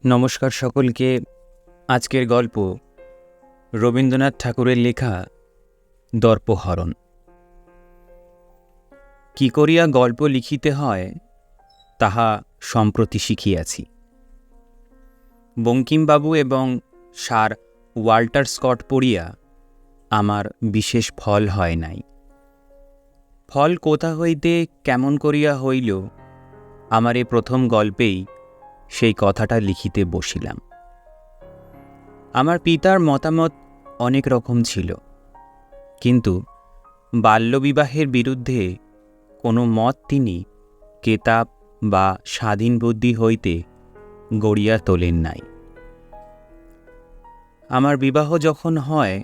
নমস্কার সকলকে। আজকের গল্প রবীন্দ্রনাথ ঠাকুরের লেখা দর্পহরণ। কি করিয়া গল্প লিখিতে হয় তাহা সম্প্রতি শিখিয়াছি। বঙ্কিমবাবু এবং স্যার ওয়াল্টার স্কট পড়িয়া আমার বিশেষ ফল হয় নাই। ফল কোথা হইতে কেমন করিয়া হইল, আমার এ প্রথম গল্পেই সেই কথাটা লিখিতে বসিলাম। আমার পিতার মতামত অনেক রকম ছিল, কিন্তু বাল্যবিবাহের বিরুদ্ধে কোনো মত তিনি কেতাব বা স্বাধীন বুদ্ধি হইতে গড়িয়া তোলেন নাই। আমার বিবাহ যখন হয়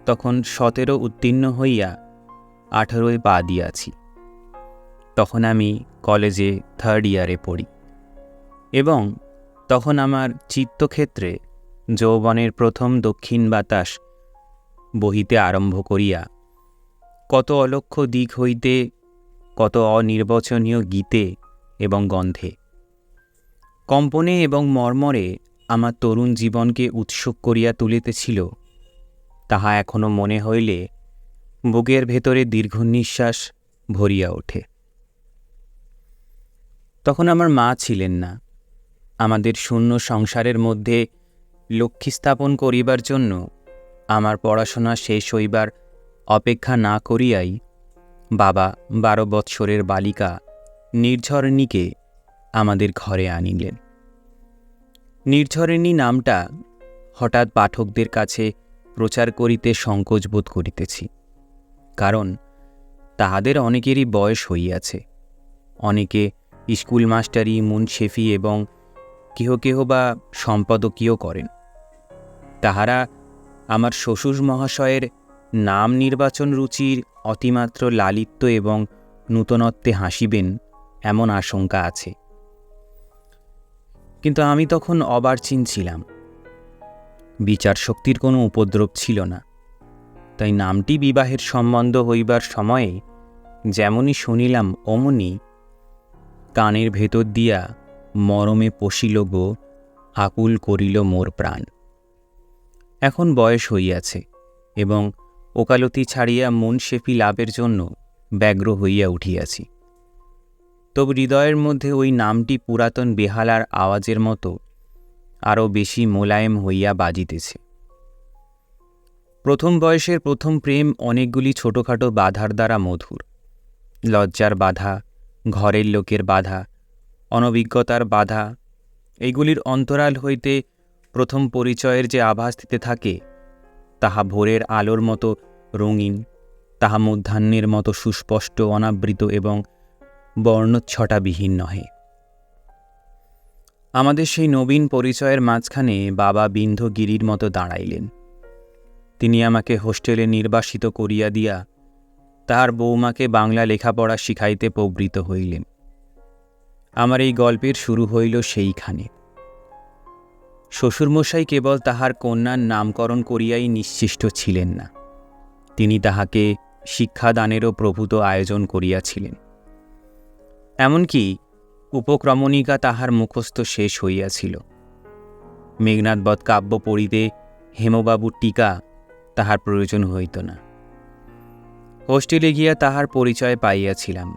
তখন 17 উত্তীর্ণ হইয়া 18 পা দিয়াছি। তখন আমি কলেজে 3rd ইয়ারে পড়ি এবং তখন আমার চিত্তক্ষেত্রে যৌবনের প্রথম দক্ষিণ বাতাস বহিতে আরম্ভ করিয়া কত অলক্ষ্য দিক হইতে, কত অনির্বচনীয় গীতে এবং গন্ধে, কম্পনে এবং মর্মরে আমার তরুণ জীবনকে উৎসুক করিয়া তুলিতেছিল, তাহা এখনো মনে হইলে বুকের ভেতরে দীর্ঘ নিঃশ্বাস ভরিয়া ওঠে। তখন আমার মা ছিলেন না। আমাদের শূন্য সংসারের মধ্যে লক্ষ্মী স্থাপন করিবার জন্য আমার পড়াশোনা শেষ হইবার অপেক্ষা না করিয়াই বাবা 12 বৎসরের বালিকা নির্ঝরিণীকে আমাদের ঘরে আনিলেন। নির্ঝরিণী নামটা হঠাৎ পাঠকদের কাছে প্রচার করিতে সংকোচ বোধ করিতেছি, কারণ তাহাদের অনেকেরই বয়স হইয়াছে। অনেকে স্কুল মাস্টারি, মুনশেফি এবং কেহ কেহ বা সম্পাদকীয় করেন। তাহারা আমার শ্বশুর মহাশয়ের নাম নির্বাচন রুচির অতিমাত্র লালিত্য এবং নূতনত্বে হাসিবেন এমন আশঙ্কা আছে। কিন্তু আমি তখন অবার্চিন ছিলাম, বিচার শক্তির কোনো উপদ্রব ছিল না। তাই নামটি বিবাহের সম্বন্ধ হইবার সময়ে যেমনই শুনিলাম অমনি কানের ভেতর দিয়া মরমে পশিল গো, আকুল করিল মোর প্রাণ। এখন বয়স হইয়াছে এবং ওকালতি ছাড়িয়া মুনশেফি লাভের জন্য ব্যগ্র হইয়া উঠিয়াছি। তবু হৃদয়ের মধ্যে ওই নামটি পুরাতন বেহালার আওয়াজের মতো আরও বেশি মোলায়েম হইয়া বাজিতেছে। প্রথম বয়সের প্রথম প্রেম অনেকগুলি ছোটোখাটো বাধার দ্বারা মধুর। লজ্জার বাধা, ঘরের লোকের বাধা, অনভিজ্ঞতার বাধা, এইগুলির অন্তরাল হইতে প্রথম পরিচয়ের যে আভাস দিতে থাকে, তাহা ভোরের আলোর মতো রঙিন, তাহা মধ্যাহ্নের মতো সুস্পষ্ট, অনাবৃত এবং বর্ণচ্ছটাবিহীন নহে। আমাদের সেই নবীন পরিচয়ের মাঝখানে বাবা বিন্ধ্যগিরির মতো দাঁড়াইলেন। তিনি আমাকে হোস্টেলে নির্বাসিত করিয়া দিয়া তাহার বৌমাকে বাংলা লেখাপড়া শিখাইতে প্রবৃত্ত হইলেন। আমার এই গল্পের শুরু হইল সেইখানে। শ্বশুরমশাই কেবল তাহার কন্যার নামকরণ করিয়াই নিশ্চিষ্ট ছিলেন না, তিনি তাহাকে শিক্ষাদানেরও প্রভূত আয়োজন করিয়াছিলেন। এমনকি উপক্রমণিকা তাহার মুখস্থ শেষ হইয়াছিল। মেঘনাদবধ কাব্য পড়িতে হেমবাবুর টিকা তাহার প্রয়োজন হইত না। হোস্টেলে গিয়া তাহার পরিচয় পাইয়াছিলাম।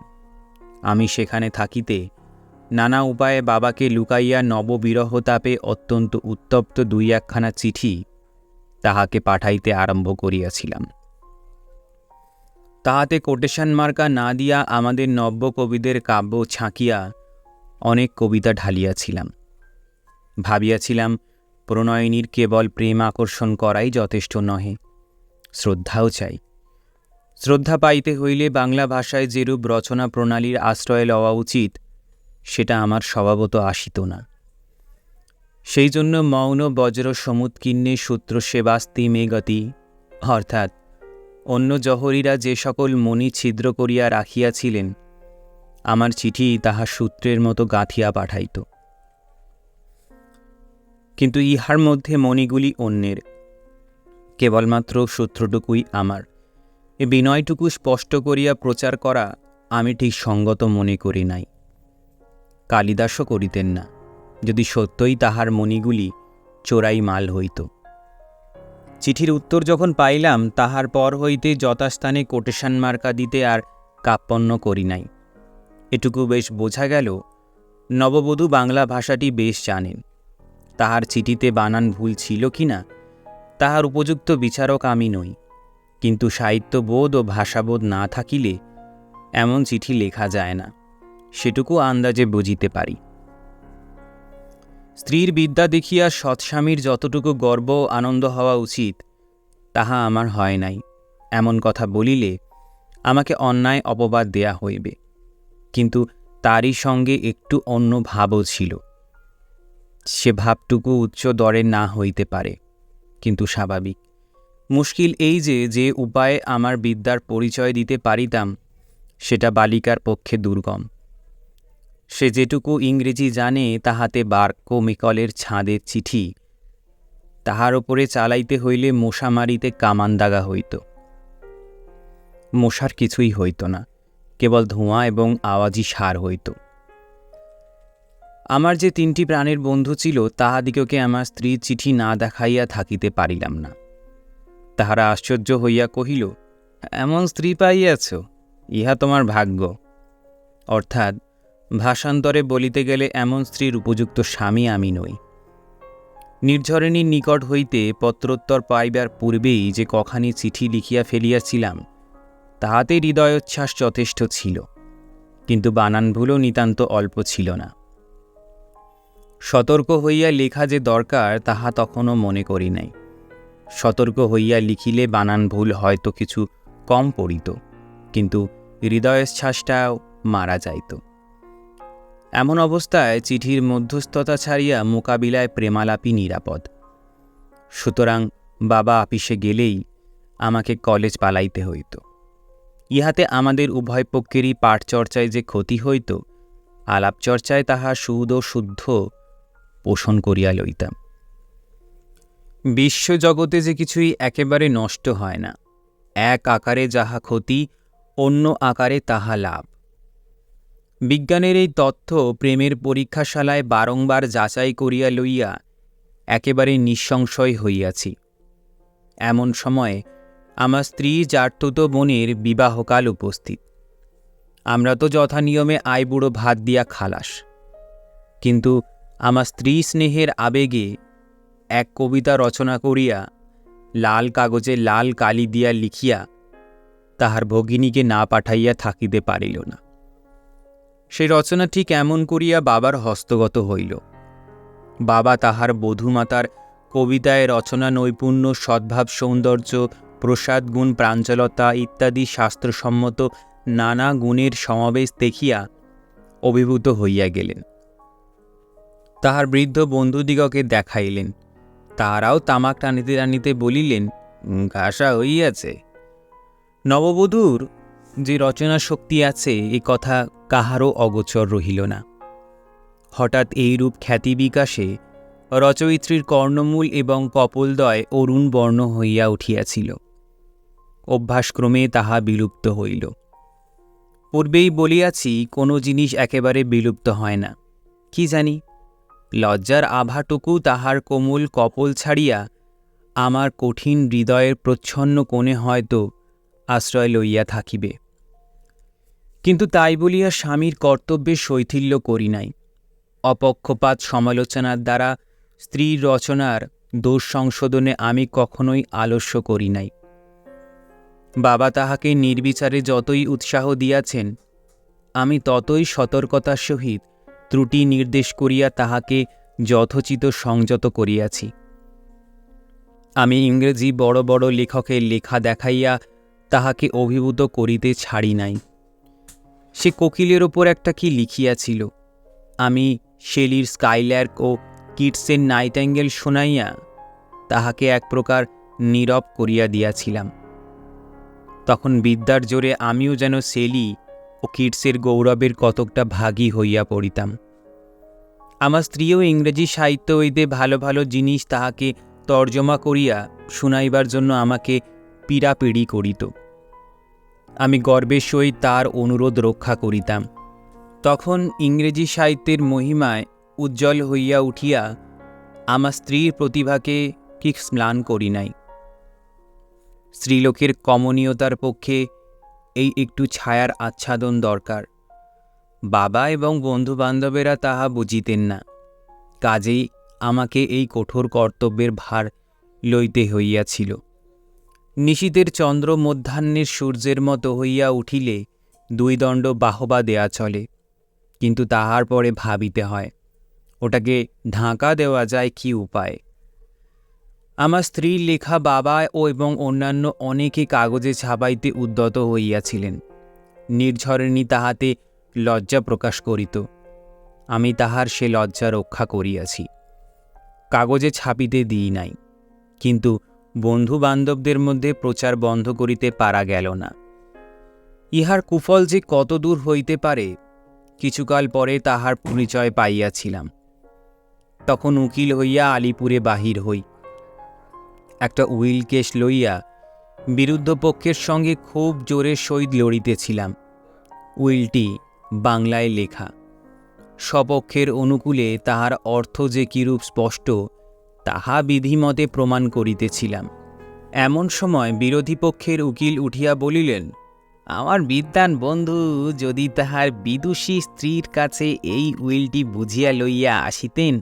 আমি সেখানে থাকিতে নানা উপায়ে বাবাকে লুকাইয়া নববিরহ তাপে অত্যন্ত উত্তপ্ত 2-1খানা চিঠি তাহাকে পাঠাইতে আরম্ভ করিয়াছিলাম। তাহাতে কোটেশন মার্কা না দিয়া আমাদের নব্য কবিদের কাব্য ছাঁকিয়া অনেক কবিতা ঢালিয়াছিলাম। ভাবিয়াছিলাম প্রণয়িনীর কেবল প্রেম আকর্ষণ করাই যথেষ্ট নহে, শ্রদ্ধাও চাই। শ্রদ্ধা পাইতে হইলে বাংলা ভাষায় যেরূপ রচনা প্রণালীর আশ্রয় লওয়া উচিত, সেটা আমার স্বভাবত আসিত না। সেই জন্য মৌন বজ্র সমুৎকীর্ণে সূত্র সেবাস্তি মে গতি, অর্থাৎ অন্য জহরীরা যে সকল মণি ছিদ্র করিয়া রাখিয়াছিলেন, আমার চিঠি তাহার সূত্রের মতো গাঁথিয়া পাঠাইত। কিন্তু ইহার মধ্যে মণিগুলি অন্যের, কেবলমাত্র সূত্রটুকুই আমার। এ বিনয়টুকু স্পষ্ট করিয়া প্রচার করা আমি ঠিক সঙ্গত মনে করি নাই। কালিদাসও করিতেন না। যদি সত্যই তাহার মণিগুলি চোরাই মাল হইত। চিঠির উত্তর যখন পাইলাম, তাহার পর হইতে যথাস্থানে কোটেশন মার্কা দিতে আর কাপ্পন্য করি নাই। এটুকু বেশ বোঝা গেল, নববধূ বাংলা ভাষাটি বেশ জানেন। তাহার চিঠিতে বানান ভুল ছিল কি না তাহার উপযুক্ত বিচারক আমি নই, কিন্তু সাহিত্যবোধ ও ভাষাবোধ না থাকিলে এমন চিঠি লেখা যায় না, সেটুকু আন্দাজে বুঝিতে পারি। স্ত্রীর বিদ্যা দেখিয়া সৎস্বামীর যতটুকু গর্ব আনন্দ হওয়া উচিত তাহা আমার হয় নাই, এমন কথা বলিলে আমাকে অন্যায় অপবাদ দেয়া হইবে। কিন্তু তারই সঙ্গে একটু অন্য ভাবও ছিল। সে ভাবটুকু উচ্চ দরে না হইতে পারে, কিন্তু স্বাভাবিক। মুশকিল এই যে উপায়ে আমার বিদ্যার পরিচয় দিতে পারিতাম সেটা বালিকার পক্ষে দুর্গম। সে যেটুকু ইংরেজি জানে তাহাতে বাক্য মিকলের ছাঁদের চিঠি, তাহার ওপরে চালাইতে হইলে মশা মারিতে কামান দাগা হইত। মশার কিছুই হইত না, কেবল ধোঁয়া এবং আওয়াজি সার হইত। আমার যে 3টি প্রাণের বন্ধু ছিল, তাহাদিগকে আমার স্ত্রীর চিঠি না দেখাইয়া থাকিতে পারিলাম না। তাহারা আশ্চর্য হইয়া কহিল, এমন স্ত্রী পাইয়াছ, ইহা তোমার ভাগ্য। অর্থাৎ ভাষান্তরে বলিতে গেলে এমন স্ত্রীর উপযুক্ত স্বামী আমি নই। নির্ঝরিণীর নিকট হইতে পত্রোত্তর পাইবার পূর্বেই যে কখানি চিঠি লিখিয়া ফেলিয়াছিলাম, তাহাতে হৃদয়োচ্ছ্বাস যথেষ্ট ছিল, কিন্তু বানান ভুলও নিতান্ত অল্প ছিল না। সতর্ক হইয়া লেখা যে দরকার তাহা তখনও মনে করি নাই। সতর্ক হইয়া লিখিলে বানান ভুল হয়তো কিছু কম পড়িত, কিন্তু হৃদয়োচ্ছ্বাসটাও মারা যাইত। এমন অবস্থায় চিঠির মধ্যস্থতা ছাড়িয়া মোকাবিলায় প্রেমালাপই নিরাপদ। সুতরাং বাবা আপিসে গেলেই আমাকে কলেজ পালাইতে হইত। ইহাতে আমাদের উভয় পক্ষেরই পাঠচর্চায় যে ক্ষতি হইত, আলাপচর্চায় তাহা সুদ ও শুদ্ধ পোষণ করিয়া লইতাম। বিশ্বজগতে যে কিছুই একেবারে নষ্ট হয় না, এক আকারে যাহা ক্ষতি, অন্য আকারে তাহা লাভ। বিজ্ঞানের এই তথ্য প্রেমের পরীক্ষাশালায় বারংবার যাচাই করিয়া লইয়া একেবারে নিঃসংশয় হইয়াছি। এমন সময়ে আমার স্ত্রী জারতুত বোনের বিবাহকাল উপস্থিত। আমরা তো যথানিয়মে আইবুড়ো ভাত দিয়া খালাস, কিন্তু আমার স্ত্রী স্নেহের আবেগে এক কবিতা রচনা করিয়া লাল কাগজে লাল কালি দিয়া লিখিয়া তাহার ভগিনীকে না পাঠাইয়া থাকিতে পারিল না। সেই রচনা ঠিক এমন করিয়া বাবার হস্তগত হইল। বাবা তাহার বধূমাতার কবিতায় রচনা নৈপুণ্য, সদ্ভাব, সৌন্দর্য, প্রসাদ গুণ, প্রাঞ্জলতা ইত্যাদি শাস্ত্রসম্মত নানা গুণের সমাবেশ দেখিয়া অভিভূত হইয়া গেলেন। তাহার বৃদ্ধ বন্ধুদিগকে দেখাইলেন। তাহারাও তামাক টানিতে টানিতে বলিলেন, ঘাসা হইয়াছে। নববধূর যে রচনা শক্তি আছে এ কথা কাহারও অগোচর রহিল না। হঠাৎ এইরূপ খ্যাতি বিকাশে রচয়িত্রীর কর্ণমূল এবং কপোলদ্বয় অরুণ বর্ণ হইয়া উঠিয়াছিল। অভ্যাসক্রমে তাহা বিলুপ্ত হইল। পূর্বেই বলিয়াছি, কোনো জিনিস একেবারে বিলুপ্ত হয় না। কি জানি, লজ্জার আভাটুকু তাহার কোমল কপোল ছাড়িয়া আমার কঠিন হৃদয়ের প্রচ্ছন্ন কোণে হয়তো আশ্রয় লইয়া থাকিবে। কিন্তু তাই বলিয়া স্বামীর কর্তব্যে শৈথিল্য করি নাই। অপক্ষপাত সমালোচনার দ্বারা স্ত্রীর রচনার দোষ সংশোধনে আমি কখনোই আলস্য করি নাই। বাবা তাহাকে নির্বিচারে যতই উৎসাহ দিয়াছেন, আমি ততই সতর্কতার সহিত ত্রুটি নির্দেশ করিয়া তাহাকে যথোচিত সংযত করিয়াছি। আমি ইংরেজি বড় বড় লেখকের লেখা দেখাইয়া তাহাকে অভিভূত করিতে ছাড়ি নাই। সে কোকিলের ওপর একটা কি লিখিয়াছিল, আমি শেলির স্কাইল্যার্ক ও কিটসের নাইটাঙ্গেল শোনাইয়া তাহাকে এক প্রকার নীরব করিয়া দিয়াছিলাম। তখন বিদ্যার জোরে আমিও যেন শেলি ও কিটসের গৌরবের কতকটা ভাগী হইয়া পড়িতাম। আমার স্ত্রীও ইংরেজি সাহিত্য হইতে ভালো ভালো জিনিস তাহাকে তর্জমা করিয়া শুনাইবার জন্য আমাকে পীড়াপিড়ি করিত। আমি গর্বের সহিত তার অনুরোধ রক্ষা করিতাম। তখন ইংরেজি সাহিত্যের মহিমায় উজ্জ্বল হইয়া উঠিয়া আমার স্ত্রীর প্রতিভাকে কি স্ম্লান করি নাই। স্ত্রীলোকের কমনীয়তার পক্ষে এই একটু ছায়ার আচ্ছাদন দরকার। বাবা এবং বন্ধুবান্ধবেরা তাহা বুঝিতেন না, কাজেই আমাকে এই কঠোর কর্তব্যের ভার লইতে হইয়াছিল। নিশীথের চন্দ্র মধ্যাহ্নের সূর্যের মতো হইয়া উঠিলে দুই দণ্ড বাহবা দেয়া চলে, কিন্তু তাহার পরে ভাবিতে হয় ওটাকে ঢাকা দেওয়া যায় কি উপায়। আমার স্ত্রীর লেখা বাবা ও এবং অন্যান্য অনেকে কাগজে ছাপাইতে উদ্যত হইয়াছিলেন। নির্ঝরিণী তাহাতে লজ্জা প্রকাশ করিত, আমি তাহার সে লজ্জা রক্ষা করিয়াছি, কাগজে ছাপিতে দিই নাই। কিন্তু বন্ধু বান্ধবদের মধ্যে প্রচার বন্ধ করিতে পারা গেল না। ইহার কুফল যে কত দূর হইতে পারে কিছুকাল পরে তাহার পরিচয় পাইয়াছিলাম। তখন উকিল হইয়া আলিপুরে বাহির হই। একটা উইল কেস লইয়া বিরুদ্ধ পক্ষের সঙ্গে খুব জোরের সহিত লড়িতেছিলাম। উইলটি বাংলায় লেখা, স্বপক্ষের অনুকূলে তাহার অর্থ যে কিরূপ স্পষ্ট তাহা বিধিমতে প্রমাণ করিতেছিলাম। এমন সময় বিরোধী পক্ষের উকিল উঠিয়া বলিলেন, আমার বিদ্বান বন্ধু যদি তাহার বিদুষী স্ত্রীর কাছে এই উইলটি বুঝিয়া লইয়া আসিতেন,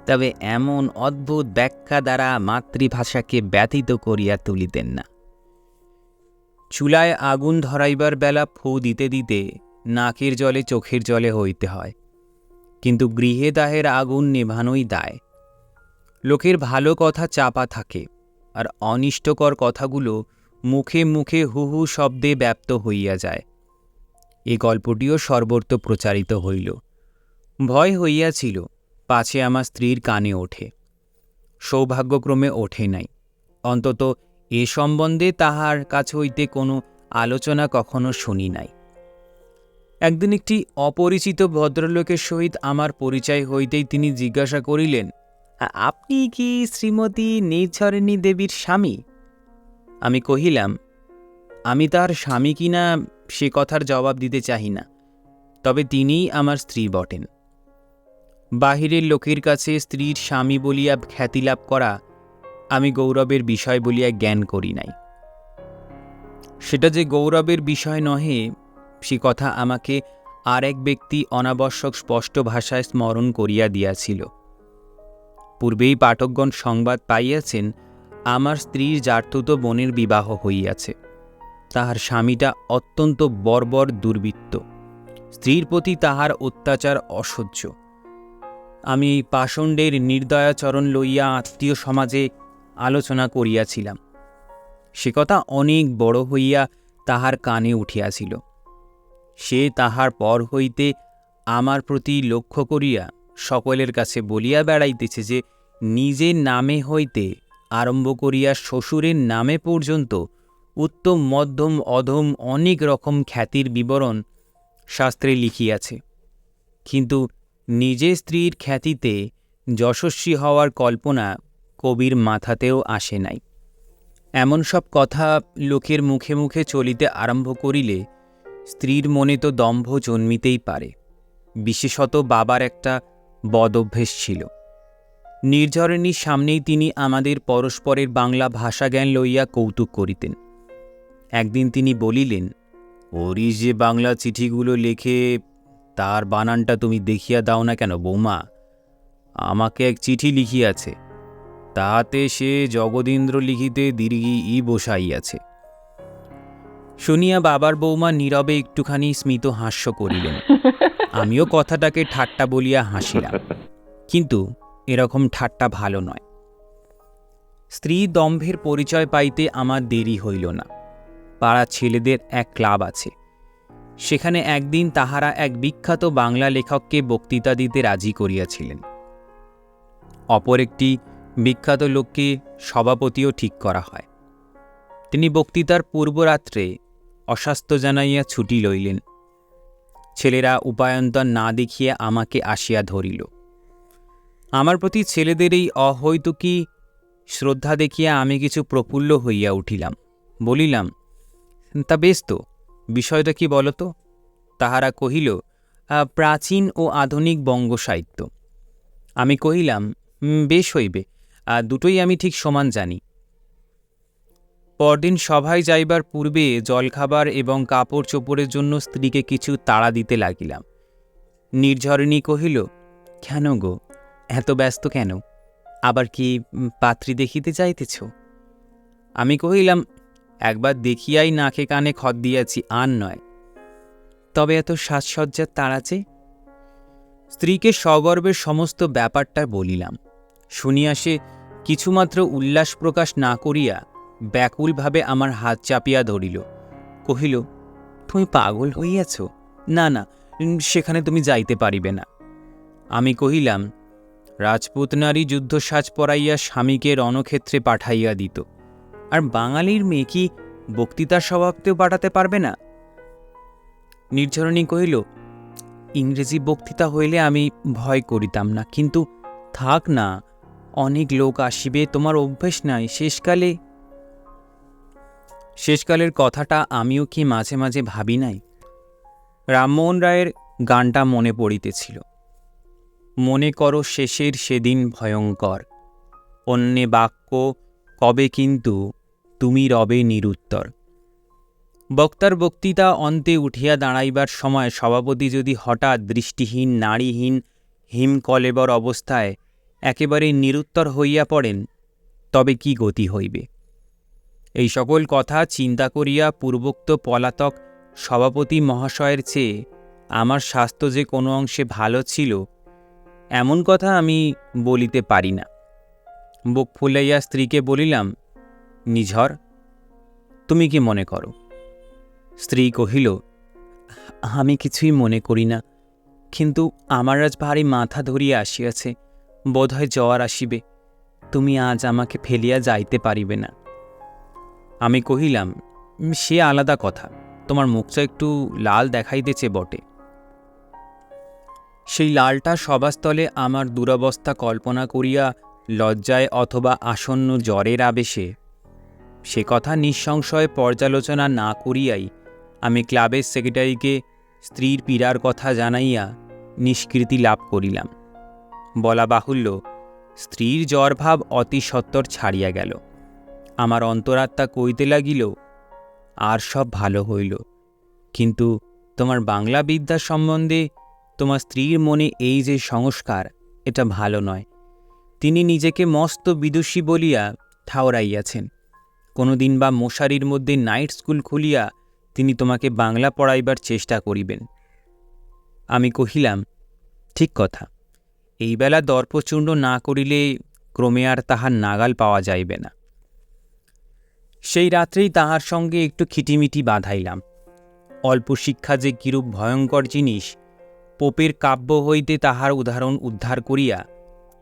তবে এমন অদ্ভুত ব্যাখ্যা দ্বারা মাতৃভাষাকে ব্যথিত করিয়া তুলিতেন না। চুলায় আগুন ধরাইবার বেলা ফু দিতে দিতে নাকের জলে চোখের জলে হইতে হয়, কিন্তু গৃহে দাহের আগুন নেভানোই দায়। লোকের ভালো কথা চাপা থাকে, আর অনিষ্টকর কথাগুলো মুখে মুখে হু হু শব্দে ব্যপ্ত হইয়া যায়। এ গল্পটিও সর্বত্র প্রচারিত হইল। ভয় হইয়াছিল পাছে আমার স্ত্রীর কানে ওঠে। সৌভাগ্যক্রমে ওঠে নাই। অন্তত এ সম্বন্ধে তাহার কাছ হইতে কোনো আলোচনা কখনো শুনি নাই। একদিন একটি অপরিচিত ভদ্রলোকের সহিত আমার পরিচয় হইতেই তিনি জিজ্ঞাসা করিলেন, আপনি কি শ্রীমতী নির্ঝরিণী দেবীর স্বামী? আমি কহিলাম, আমি তার স্বামী কিনা সে কথার জবাব দিতে চাহি না, তবে তিনিই আমার স্ত্রী বটেন। বাহিরের লোকের কাছে স্ত্রীর স্বামী বলিয়া খ্যাতিলাভ করা আমি গৌরবের বিষয় বলিয়া জ্ঞান করি নাই। সেটা যে গৌরবের বিষয় নহে সে কথা আমাকে আর এক ব্যক্তি অনাবশ্যক স্পষ্ট ভাষায় স্মরণ করিয়া দিয়াছিল। পূর্বেই পাঠকগণ সংবাদ পাইয়াছেন আমার স্ত্রীর জার্থুত বোনের বিবাহ হইয়াছে। তাহার স্বামীটা অত্যন্ত বর্বর দুর্বৃত্ত, স্ত্রীর প্রতি তাহার অত্যাচার অসহ্য। আমি এই পাষণ্ডের নির্দয়াচরণ লইয়া আত্মীয় সমাজে আলোচনা করিয়াছিলাম। সে কথা অনেক বড় হইয়া তাহার কানে উঠিয়াছিল। সে তাহার পর হইতে আমার প্রতি লক্ষ্য করিয়া সকলের কাছে বলিয়া বেড়াইতেছে যে নিজের নামে হইতে আরম্ভ করিয়া শ্বশুরের নামে পর্যন্ত উত্তম মধ্যম অধম অনেক রকম খ্যাতির বিবরণ শাস্ত্রে লিখিয়াছে, কিন্তু নিজের স্ত্রীর খ্যাতিতে যশস্বী হওয়ার কল্পনা কবির মাথাতেও আসে নাই। এমন সব কথা লোকের মুখে মুখে চলিতে আরম্ভ করিলে স্ত্রীর মনে তো দম্ভ জন্মিতেই পারে। বিশেষত বাবার একটা বদ অভ্যেস ছিল। নির্ঝরিণীর সামনেই তিনি আমাদের পরস্পরের বাংলা ভাষাজ্ঞান লইয়া কৌতুক করিতেন। একদিন তিনি বলিলেন, হরিশ যে বাংলা চিঠিগুলো লেখে তার বানানটা তুমি দেখিয়া দাও না কেন বৌমা? আমাকে এক চিঠি লিখিয়াছে, তাহাতে সে জগদীন্দ্র লিখিতে দীর্ঘি ই বসাইয়াছে। শুনিয়া বাবার বৌমা নীরবে একটুখানি স্মিত হাস্য করিলেন। আমিও কথাটাকে ঠাট্টা বলিয়া হাসিলাম, কিন্তু এরকম ঠাট্টা ভালো নয়। স্ত্রী দম্ভের পরিচয় পাইতে আমার দেরি হইল না। পাড়ার ছেলেদের এক ক্লাব আছে, সেখানে একদিন তাহারা এক বিখ্যাত বাংলা লেখককে বক্তৃতা দিতে রাজি করিয়াছিলেন। অপর একটি বিখ্যাত লোককে সভাপতিও ঠিক করা হয়। তিনি বক্তৃতার পূর্বরাত্রে অস্বাস্থ্য জানাইয়া ছুটি লইলেন। ছেলেরা উপায়ন্তর না দেখিয়া আমাকে আসিয়া ধরিল। আমার প্রতি ছেলেদের এই অহৈতুকী শ্রদ্ধা দেখিয়া আমি কিছু প্রফুল্ল হইয়া উঠিলাম। বলিলাম, তা বেশ তো, বিষয়টা কি বলতো? তাহারা কহিল, প্রাচীন ও আধুনিক বঙ্গ সাহিত্য। আমি কহিলাম, বেশ হইবে, দুটোই আমি ঠিক সমান জানি। পরদিন সভায় যাইবার পূর্বে জলখাবার এবং কাপড় চোপড়ের জন্য স্ত্রীকে কিছু তাড়া দিতে লাগিলাম। নির্ঝরিণী কহিল, কেন গো, এত ব্যস্ত কেন? আবার কি পাত্রী দেখিতে যাইতেছ? আমি কহিলাম, একবার দেখিয়াই নাকে কানে খত দিয়াছি, আর নয়। তবে এত সাজসজ্জার তাড়াচে? স্ত্রীকে সগর্বের সমস্ত ব্যাপারটা বলিলাম। শুনিয়া সে কিছুমাত্র উল্লাস প্রকাশ না করিয়া ব্যাকুলভাবে আমার হাত চাপিয়া ধরিল। কহিল, তুমি পাগল হইয়াছ? না না, সেখানে তুমি যাইতে পারিবে না। আমি কহিলাম, রাজপুত নারী যুদ্ধসাজ পরাইয়া স্বামীকে রণক্ষেত্রে পাঠাইয়া দিত, আর বাঙালির মেয়ে কি বক্তৃতার স্বভাবতেও পাঠাতে পারবে না? নির্ঝরিণী কহিল, ইংরেজি বক্তৃতা হইলে আমি ভয় করিতাম না, কিন্তু থাক না, অনেক লোক আসিবে, তোমার অভ্যেস নাই। শেষকালের কথাটা আমিও কি মাঝে মাঝে ভাবি নাই? রামমোহন রায়ের গানটা মনে পড়িতেছিল। মনে করো শেষের সেদিন ভয়ঙ্কর, অন্যে বাক্য কবে কিন্তু তুমি রবে নিরুত্তর। বক্তার বক্তৃতা অন্তে উঠিয়া দাঁড়াইবার সময় সভাপতি যদি হঠাৎ দৃষ্টিহীন, নাড়ীহীন, হিমকলেবর অবস্থায় একেবারে নিরুত্তর হইয়া পড়েন, তবে কি গতি হইবে? এই সকল কথা চিন্তা করিয়া পূর্বোক্ত পলাতক সভাপতি মহাশয়ের চেয়ে আমার স্বাস্থ্য যে কোনো অংশে ভালো ছিল, এমন কথা আমি বলিতে পারি না। বুক ফুলাইয়া স্ত্রীকে বলিলাম, নিঝর, তুমি কি মনে করো? স্ত্রী কহিল, আমি কিছুই মনে করি না, কিন্তু আমার আজ ভারী মাথা ধরিয়া আসিয়াছে, বোধহয় জ্বর আসিবে। তুমি আজ আমাকে ফেলিয়া যাইতে পারিবে না। আমি কহিলাম, সে আলাদা কথা, তোমার মুখটা একটু লাল দেখাইতেছে বটে। সেই লালটা সভাস্থলে আমার দুরবস্থা কল্পনা করিয়া লজ্জায় অথবা আসন্ন জ্বরের আবেশে সে কথা নিঃসংশয়ে পর্যালোচনা না করিয়াই আমি ক্লাবের সেক্রেটারিকে স্ত্রীর পীড়ার কথা জানাইয়া নিষ্কৃতি লাভ করিলাম। বলা বাহুল্য, স্ত্রীর জ্বরভাব অতি সত্বর ছাড়িয়া গেল। আমার অন্তরাত্মা কইতে লাগিল, আর সব ভালো হইল, কিন্তু তোমার বাংলা বিদ্যা সম্বন্ধে তোমার স্ত্রীর মনে এই যে সংস্কার, এটা ভালো নয়। তিনি নিজেকে মস্ত বিদুষী বলিয়া ঠাওরাইয়াছেন। কোনোদিন বা মশারির মধ্যে নাইট স্কুল খুলিয়া তিনি তোমাকে বাংলা পড়াইবার চেষ্টা করিবেন। আমি কহিলাম, ঠিক কথা, এই বেলা দর্পচূর্ণ না করিলে ক্রমে আর তাহার নাগাল পাওয়া যাইবে না। সেই রাত্রেই তাহার সঙ্গে একটু খিটিমিটি বাঁধাইলাম। অল্প শিক্ষা যে কিরূপ ভয়ঙ্কর জিনিস, পোপের কাব্য হইতে তাহার উদাহরণ উদ্ধার করিয়া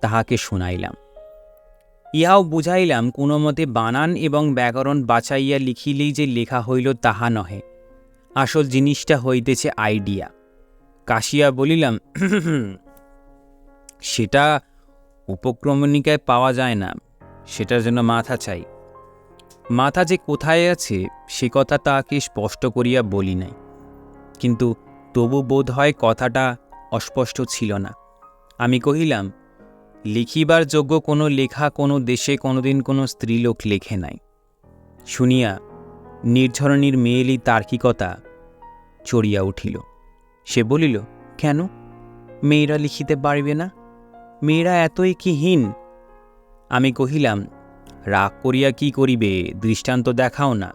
তাহাকে শুনাইলাম। ইহাও বুঝাইলাম, কোনো মতে বানান এবং ব্যাকরণ বাঁচাইয়া লিখিলেই যে লেখা হইল তাহা নহে, আসল জিনিসটা হইতেছে আইডিয়া। কাশিয়া বলিলাম, সেটা উপক্রমণিকায় পাওয়া যায় না, সেটার জন্য মাথা চাই। মাথা যে কোথায় আছে সে কথা তাকে স্পষ্ট করিয়া বলি নাই, কিন্তু তবু বোধ হয় কথাটা অস্পষ্ট ছিল না। আমি কহিলাম, লিখিবার যোগ্য কোনো লেখা কোনো দেশে কোনোদিন কোনো স্ত্রীলোক লেখে নাই। শুনিয়া নির্ঝরণীর মেয়েলি তার্কিকতা চড়িয়া উঠিল। সে বলিল, কেন মেয়েরা লিখিতে পারিবে না? মেয়েরা এতই কি হীন? আমি কহিলাম, রাগ করিয়া কি করিবে, দৃষ্টান্ত দেখাও না।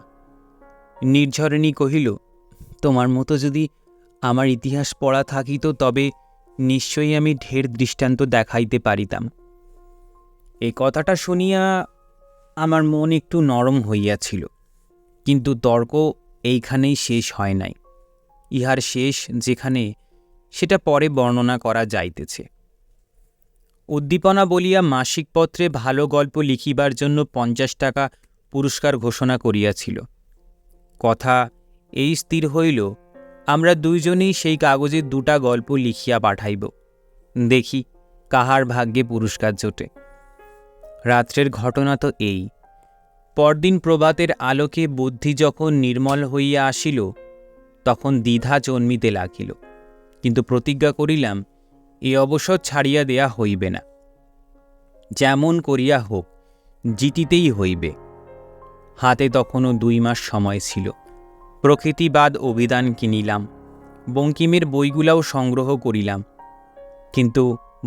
নির্ঝরণী কহিল, তোমার মতো যদি আমার ইতিহাস পড়া থাকিত তবে নিশ্চয়ই আমি ঢের দৃষ্টান্ত দেখাইতে পারিতাম। এই কথাটা শুনিয়া আমার মন একটু নরম হইয়াছিল, কিন্তু তর্ক এইখানেই শেষ হয় নাই। ইহার শেষ যেখানে, সেটা পরে বর্ণনা করা যাইতেছে। উদ্দীপনা বলিয়া মাসিক পত্রে ভালো গল্প লিখিবার জন্য 50 টাকা পুরস্কার ঘোষণা করিয়াছিল। কথা এই স্থির হইল, আমরা দুইজনেই সেই কাগজে 2টা গল্প লিখিয়া পাঠাইব, দেখি কাহার ভাগ্যে পুরস্কার জোটে। রাত্রের ঘটনা তো এই। পরদিন প্রভাতের আলোকে বুদ্ধি যখন নির্মল হইয়া আসিল, তখন দ্বিধা জন্মিতে লাগিল, কিন্তু প্রতিজ্ঞা করিলাম, এ অবসর ছাড়িয়া দেয়া হইবে না। যেমন করিয়া হোক জিতিতেই হইবে। হাতে তখনও 2 মাস সময় ছিল। প্রকৃতিবাদ অভিধান কিনিলাম, বঙ্কিমের বইগুলাও সংগ্রহ করিলাম। কিন্তু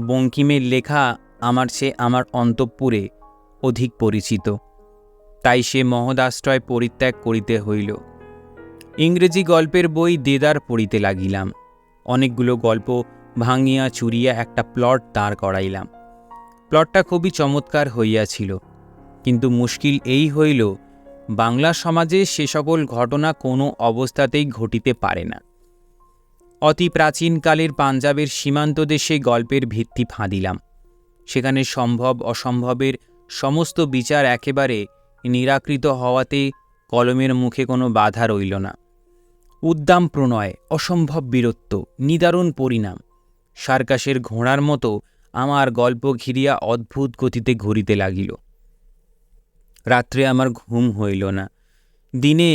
বঙ্কিমের লেখা আমার চেয়ে আমার অন্তঃপুরে অধিক পরিচিত, তাই সে মহদাশ্রয় পরিত্যাগ করিতে হইল। ইংরেজি গল্পের বই দেদার পড়িতে লাগিলাম। অনেকগুলো গল্প ভাঙিয়া চুরিয়া একটা প্লট দাঁড় করাইলাম। প্লটটা খুবই চমৎকার হইয়াছিল, কিন্তু মুশকিল এই হইল, বাংলা সমাজে সে সকল ঘটনা কোনো অবস্থাতেই ঘটিতে পারে না। অতি প্রাচীনকালের পাঞ্জাবের সীমান্ত দেশে গল্পের ভিত্তি ফাঁদিলাম। সেখানে সম্ভব অসম্ভবের সমস্ত বিচার একেবারে নিরাকৃত হওয়াতে কলমের মুখে কোনো বাধা রইল না। উদ্দাম প্রণয়, অসম্ভব বীরত্ব, নিদারুণ পরিণাম, সার্কাসের ঘোড়ার মতো আমার গল্প ঘিরিয়া অদ্ভুত গতিতে ঘুরিতে লাগিল। রাত্রে আমার ঘুম হইল না। দিনে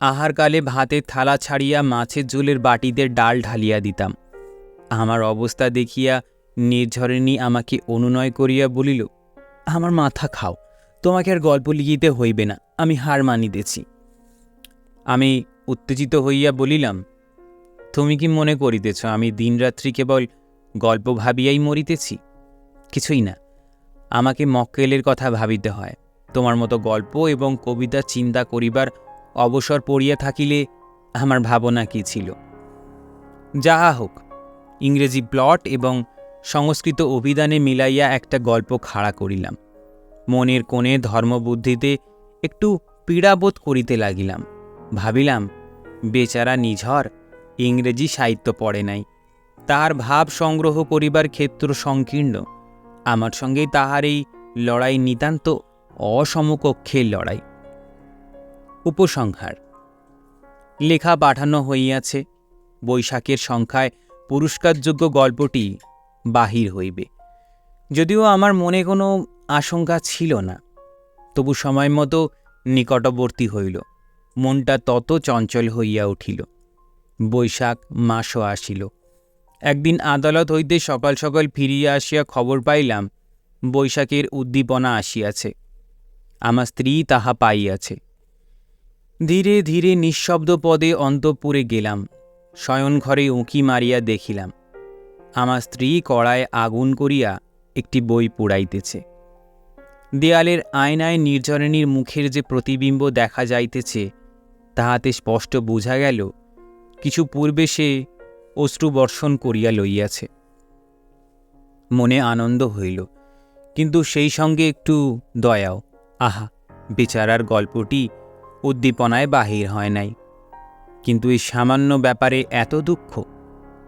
আহারকালে ভাতের থালা ছাড়িয়া মাছের ঝোলের বাটিতে ডাল ঢালিয়া দিতাম। আমার অবস্থা দেখিয়া নির্ঝরিণী আমাকে অনুনয় করিয়া বলিল, আমার মাথা খাও, তোমাকে আর গল্প লিখিতে হইবে না, আমি হার মানিতেছি। আমি উত্তেজিত হইয়া বলিলাম, তুমি কি মনে করিতেছ আমি দিনরাত্রি কেবল গল্প ভাবিয়াই মরিতেছি? কিছুই না, আমাকে মক্কেলের কথা ভাবিতে হয়। তোমার মতো গল্প এবং কবিতা চিন্তা করিবার অবসর পড়িয়া থাকিলে আমার ভাবনা কি ছিল? যাহা হোক, ইংরেজি প্লট এবং সংস্কৃত অভিধানে মিলাইয়া একটা গল্প খাড়া করিলাম। মনের কোণে ধর্মবুদ্ধিতে একটু পীড়াবোধ করিতে লাগিলাম। ভাবিলাম, বেচারা নিঝর ইংরেজি সাহিত্য পড়ে নাই, তাহার ভাব সংগ্রহ করিবার ক্ষেত্র সংকীর্ণ। আমার সঙ্গেই তাহার এই লড়াই নিতান্ত অসমকক্ষের লড়াই। উপসংহার: লেখা পাঠানো হইয়াছে। বৈশাখের সংখ্যায় পুরস্কারযোগ্য গল্পটি বাহির হইবে। যদিও আমার মনে কোনো আশঙ্কা ছিল না, তবু সময় মতো নিকটবর্তী হইল। মনটা তত চঞ্চল হইয়া উঠিল। বৈশাখ মাসও আসিল। একদিন আদালত হইতে সকাল সকাল ফিরিয়া আসিয়া খবর পাইলাম, বৈশাখের উদ্দীপনা আসিয়াছে। আমার স্ত্রী তাহা পাইয়াছে। ধীরে ধীরে নিঃশব্দ পদে অন্তঃপুরে গেলাম। শয়নঘরে উঁকি মারিয়া দেখিলাম, আমার স্ত্রী কড়ায় আগুন করিয়া একটি বই পুড়াইতেছে। দেয়ালের আয়নায় নির্ঝরিণীর মুখের যে প্রতিবিম্ব দেখা যাইতেছে, তাহাতে স্পষ্ট বোঝা গেল কিছু পূর্বে সে অশ্রুবর্ষণ করিয়া লইয়াছে। মনে আনন্দ হইল, কিন্তু সেই সঙ্গে একটু দয়াও। আহা, বেচারার গল্পটি উদ্দীপনায় বাহির হয় নাই, কিন্তু এই সামান্য ব্যাপারে এত দুঃখ!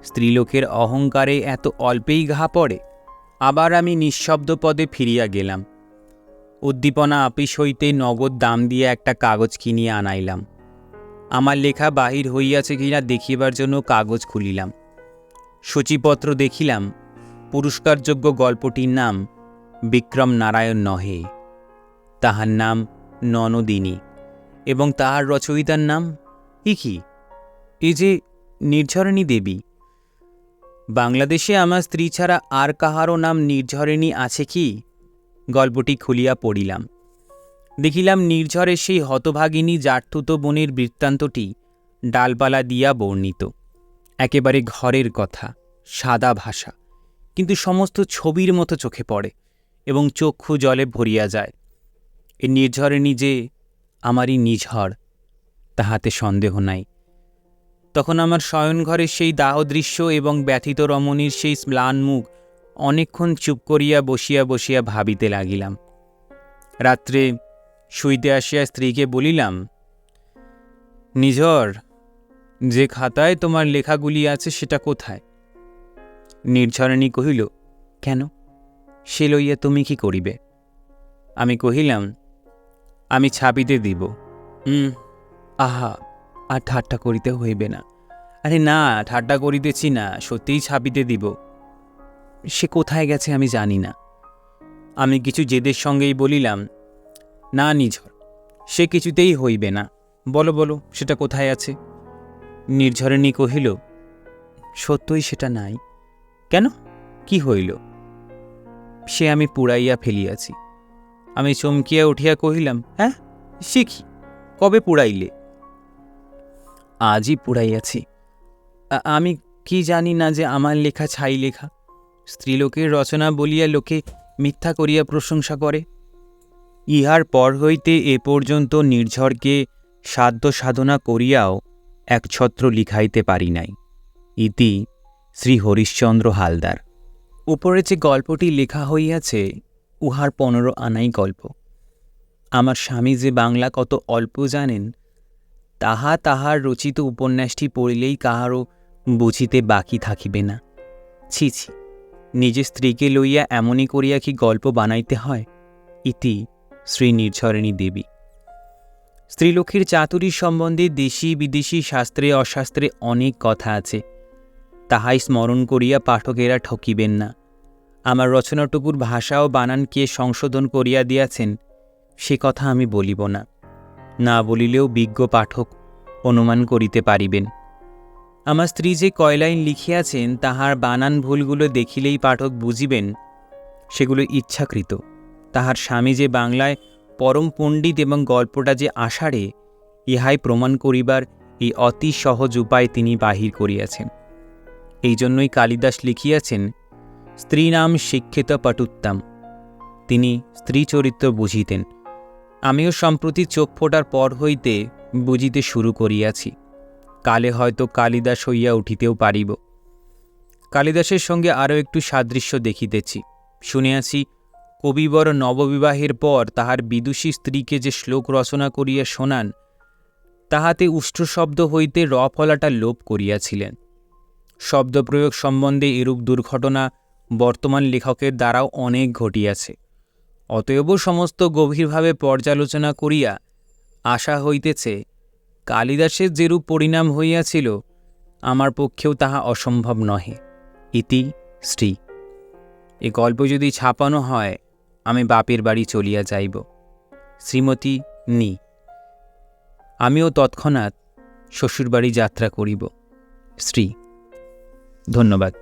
স্ত্রীলোকের অহংকারে এত অল্পেই ঘা পড়ে। আবার আমি নিঃশব্দ পদে ফিরিয়া গেলাম। উদ্দীপনা আপিস হইতে নগদ দাম দিয়ে একটা কাগজ কিনিয়া আনাইলাম। আমার লেখা বাহির হইয়াছে কিনা দেখিবার জন্য কাগজ খুলিলাম। সূচিপত্র দেখিলাম। পুরস্কারযোগ্য গল্পটির নাম বিক্রম নারায়ণ নহে, তাহার নাম ননদিনী, এবং তাহার রচয়িতার নাম কি? এই যে নির্ঝরিণী দেবী। বাংলাদেশে আমার স্ত্রী ছাড়া আর কাহারও নাম নির্ঝরিণী আছে কি? গল্পটি খুলিয়া পড়িলাম। দেখিলাম নির্ঝরের সেই হতভাগিনী জাঠতুতো বোনের বৃত্তান্তটি ডালপালা দিয়া বর্ণিত। একেবারে ঘরের কথা, সাদা ভাষা, কিন্তু সমস্ত ছবির মতো চোখে পড়ে এবং চক্ষু জলে ভরিয়া যায়। এই নির্ঝরিণী যে আমারই নিঝর, তাহাতে সন্দেহ নাই। তখন আমার শয়নঘরের সেই দাহদৃশ্য এবং ব্যথিত রমণীর সেই ম্লান মুখ অনেকক্ষণ চুপ করিয়া বসিয়া বসিয়া ভাবিতে লাগিলাম। রাত্রে শুইতে আসিয়া স্ত্রীকে বলিলাম, নিঝর, যে খাতায় তোমার লেখাগুলি আছে সেটা কোথায়? নির্ঝরিণী কহিল, কেন, সে লইয়া তুমি কি করিবে? আমি কহিলাম, আমি ছাপিতে দিব। আহা, আর ঠাট্টা করিতে হইবে না। আরে না, ঠাট্টা করিতেছি না, সত্যিই ছাপিতে দিব। সে কোথায় গেছে আমি জানি না। আমি কিছু জেদের সঙ্গেই বলিলাম, না নিঝর, সে কিছুতেই হইবে না। বলো বলো, সেটা কোথায় আছে? নির্ঝরিণী কহিল, সত্যই সেটা নাই। কেন? কি হইল? সে আমি পুড়াইয়া ফেলিয়াছি। আমি চমকিয়া উঠিয়া কহিলাম, হ্যাঁ, শিখি, কবে পুড়াইলে? আজই পুড়াইয়াছি। আমি কি জানি না যে আমার লেখা ছাই লেখা? স্ত্রীলোকের রচনা বলিয়া লোকে মিথ্যা করিয়া প্রশংসা করে। ইহার পর হইতে এ পর্যন্ত নির্ঝরকে সাধ্য সাধনা করিয়াও একছত্র লিখাইতে পারি নাই। ইতি শ্রী হরিশ্চন্দ্র হালদার। উপরে যে গল্পটি লেখা হইয়াছে উহার 15 আনাই গল্প। আমার স্বামী যে বাংলা কত অল্প জানেন তাহা তাহার রচিত উপন্যাসটি পড়িলেই কাহারও বুঝিতে বাকি থাকিবে না। ছি ছি, নিজের স্ত্রীকে লইয়া এমনই করিয়া কি গল্প বানাইতে হয়? ইতি শ্রী নির্ঝরিণী দেবী। স্ত্রীলোকের চাতুরী সম্বন্ধে দেশী বিদেশী শাস্ত্রে অশাস্ত্রে অনেক কথা আছে, তাহাই স্মরণ করিয়া পাঠকেরা ঠকিবেন না। আমার রচনাটুকুর ভাষা ও বানান কে সংশোধন করিয়া দিয়াছেন সে কথা আমি বলিব না, না বলিলেও বিজ্ঞ পাঠক অনুমান করিতে পারিবেন। আমার স্ত্রী যে কয় লাইন লিখিয়াছেন তাহার বানান ভুলগুলো দেখিলেই পাঠক বুঝিবেন সেগুলো ইচ্ছাকৃত। তাহার স্বামী যে বাংলায় পরম পণ্ডিত এবং গল্পটা যে আষাঢ়ে, ইহাই প্রমাণ করিবার এই অতি সহজ উপায় তিনি বাহির করিয়াছেন। এই জন্যই কালিদাস লিখিয়াছেন, স্ত্রী নাম শিক্ষিত পটুত্তম। তিনি স্ত্রী চরিত্র বুঝিতেন। আমিও সম্প্রতি চোখ ফোটার পর হইতে বুঝিতে শুরু করিয়াছি। কালে হয়তো কালিদাস হইয়া উঠিতেও পারিব। কালিদাসের সঙ্গে আরও একটু সাদৃশ্য দেখিতেছি। শুনিয়াছি কবিবর নববিবাহের পর তাহার বিদুষী স্ত্রীকে যে শ্লোক রচনা করিয়া শোনান তাহাতে উষ্ঠ শব্দ হইতে র ফলাটা লোপ করিয়াছিলেন। শব্দপ্রয়োগ সম্বন্ধে এরূপ দুর্ঘটনা বর্তমান লেখকের দ্বারাও অনেক ঘটিয়াছে। অতএব সমস্ত গভীরভাবে পর্যালোচনা করিয়া আশা হইতেছে কালিদাসের যেরূপ পরিণাম হইয়াছিল আমার পক্ষেও তাহা অসম্ভব নহে। ইতি শ্রী। এ গল্প যদি ছাপানো হয় আমি বাপের বাড়ি চলিয়া যাইব। শ্রীমতী নি। আমিও তৎক্ষণাৎ শ্বশুরবাড়ি যাত্রা করিব। শ্রী। ধন্যবাদ।